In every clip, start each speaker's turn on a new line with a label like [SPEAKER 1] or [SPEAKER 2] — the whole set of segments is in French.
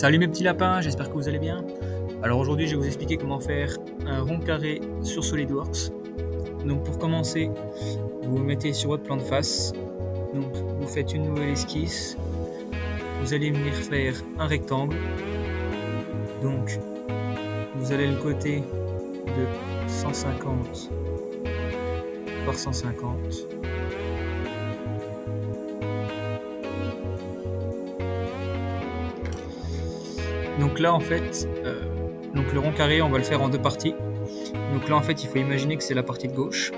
[SPEAKER 1] Salut mes petits lapins, j'espère que vous allez bien. Alors aujourd'hui, je vais vous expliquer comment faire un rond carré sur SolidWorks. Donc pour commencer, vous vous mettez sur votre plan de face. Donc vous faites une nouvelle esquisse. Vous allez venir faire un rectangle. Donc vous allez le côté de 150 par 150. Donc là en fait, donc le rond carré on va le faire en deux parties. Donc là en fait il faut imaginer que c'est la partie de gauche.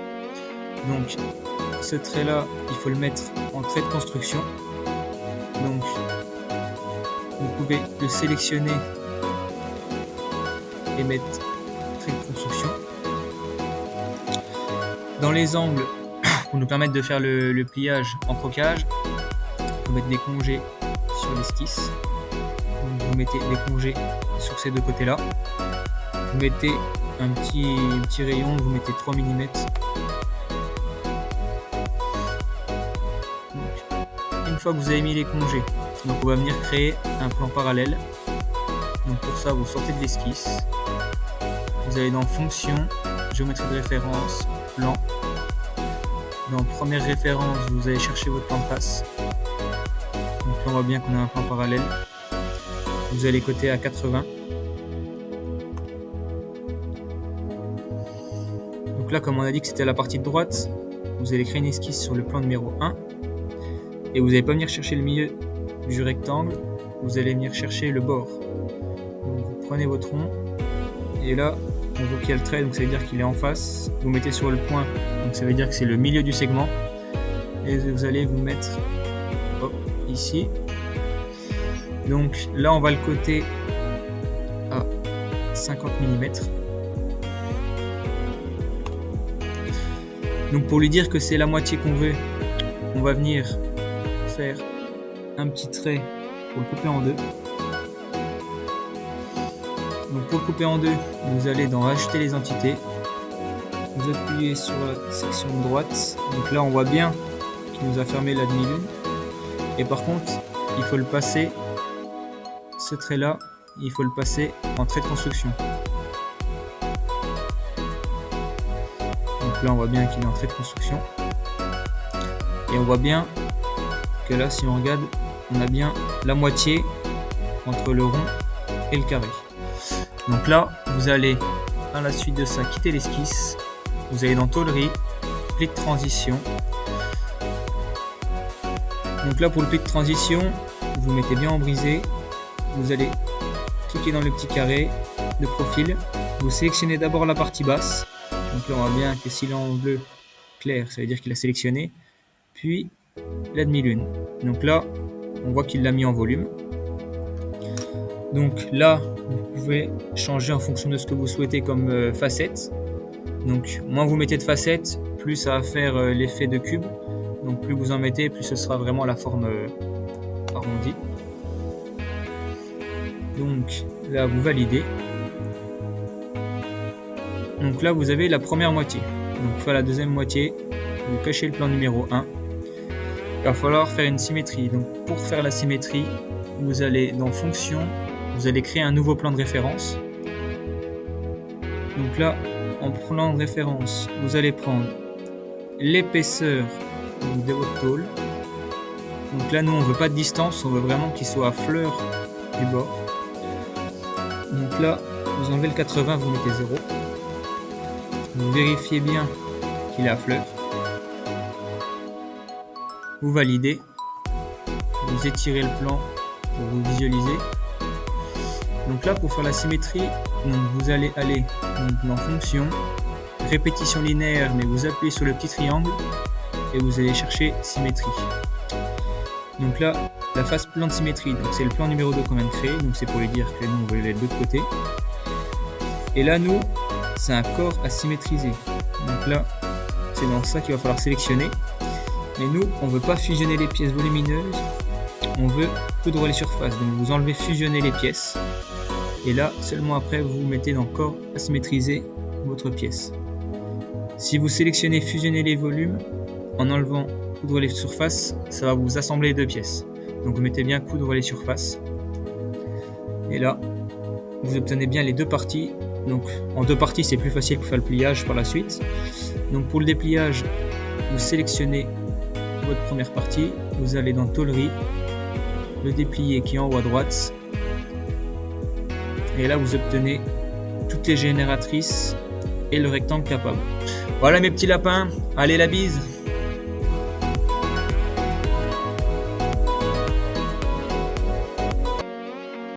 [SPEAKER 1] Donc ce trait là il faut le mettre en trait de construction. Donc vous pouvez le sélectionner et mettre trait de construction. Dans les angles, pour nous permettre de faire le pliage en crocage, vous mettre des congés sur l'esquisse. Vous mettez des congés sur ces deux côtés là. Vous mettez un petit rayon, vous mettez 3 mm. Donc, une fois que vous avez mis les congés, donc on va venir créer un plan parallèle. Donc pour ça, vous sortez de l'esquisse. Vous allez dans Fonction, Géométrie de référence, Plan. Dans Première référence, vous allez chercher votre plan de face. Donc là, on voit bien qu'on a un plan parallèle. Vous allez coter à 80. Donc là, comme on a dit que c'était la partie de droite, vous allez créer une esquisse sur le plan numéro 1. Et vous n'allez pas venir chercher le milieu du rectangle, vous allez venir chercher le bord. Donc vous prenez votre rond, et là, on voit qu'il y a le trait, donc ça veut dire qu'il est en face. Vous mettez sur le point, donc ça veut dire que c'est le milieu du segment. Et vous allez vous mettre ici. Donc là, on va le coter à 50 mm. Donc pour lui dire que c'est la moitié qu'on veut, on va venir faire un petit trait pour le couper en deux. Donc pour le couper en deux, vous allez dans Ajouter les entités. Vous appuyez sur la section de droite. Donc là, on voit bien qu'il nous a fermé la demi-lune. Et par contre, il faut le passer. Ce trait-là, il faut le passer en trait de construction. Donc là, on voit bien qu'il est en trait de construction. Et on voit bien que là, si on regarde, on a bien la moitié entre le rond et le carré. Donc là, vous allez, à la suite de ça, quitter l'esquisse. Vous allez dans Tôlerie, pli de transition. Donc là, pour le pli de transition, vous mettez bien en brisé. Vous allez cliquer dans le petit carré de profil. Vous sélectionnez d'abord la partie basse. Donc là, on voit bien que s'il est en bleu clair, ça veut dire qu'il a sélectionné. Puis la demi-lune. Donc là, on voit qu'il l'a mis en volume. Donc là, vous pouvez changer en fonction de ce que vous souhaitez comme facette. Donc moins vous mettez de facettes, plus ça va faire l'effet de cube. Donc plus vous en mettez, plus ce sera vraiment la forme arrondie. Donc là, vous validez. Donc là, vous avez la première moitié. Donc pour faire la deuxième moitié, vous cachez le plan numéro 1. Il va falloir faire une symétrie. Donc pour faire la symétrie, vous allez dans Fonction, vous allez créer un nouveau plan de référence. Donc là, en plan de référence, vous allez prendre l'épaisseur de votre tôle. Donc là, nous, on ne veut pas de distance, on veut vraiment qu'il soit à fleur du bord. Donc là, vous enlevez le 80, vous mettez 0. Vous vérifiez bien qu'il est à fleur. Vous validez. Vous étirez le plan pour vous visualiser. Donc là, pour faire la symétrie, vous allez aller dans Fonction, répétition linéaire, mais vous appuyez sur le petit triangle et vous allez chercher symétrie. Donc là, la face plan de symétrie, donc c'est le plan numéro 2 qu'on vient de créer, donc c'est pour lui dire que nous on veut aller de l'autre côté. Et là, nous, c'est un corps à symétriser. Donc là, c'est dans ça qu'il va falloir sélectionner. Mais nous, on ne veut pas fusionner les pièces volumineuses, on veut coudre les surfaces. Donc vous enlevez fusionner les pièces. Et là, seulement après, vous mettez dans corps à symétriser votre pièce. Si vous sélectionnez fusionner les volumes, en enlevant coudre les surfaces, ça va vous assembler les deux pièces. Donc vous mettez bien coudre les surfaces. Et là, vous obtenez bien les deux parties. Donc en deux parties, c'est plus facile pour faire le pliage par la suite. Donc pour le dépliage, vous sélectionnez votre première partie, vous allez dans tôlerie, le déplier qui est en haut à droite, et là vous obtenez toutes les génératrices et le rectangle capable. Voilà mes petits lapins, allez la bise!